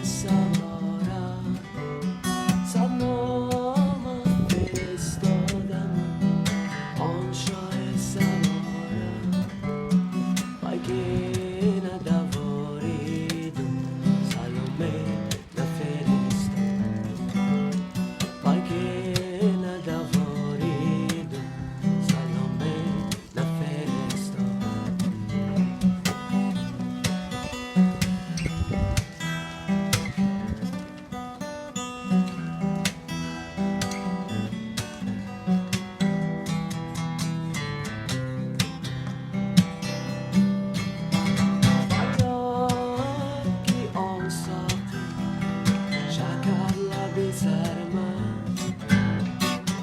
سوارم صد نامه فرستادم آن شاه سوارم اگه ندواریدم سلامه نفرستادم اگه ندواریدم سلامه نفرستادم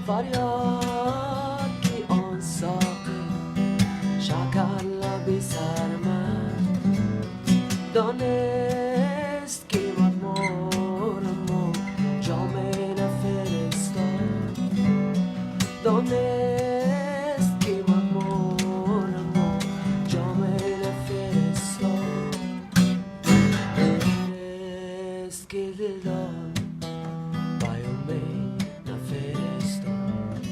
فریاد کی آن ساقی شکر لبی سر من دانست که مدمورم جامعه نفرستاد دانست که مدمورم جامعه نفرستاد دانست که دلدار پیامه نفرستاد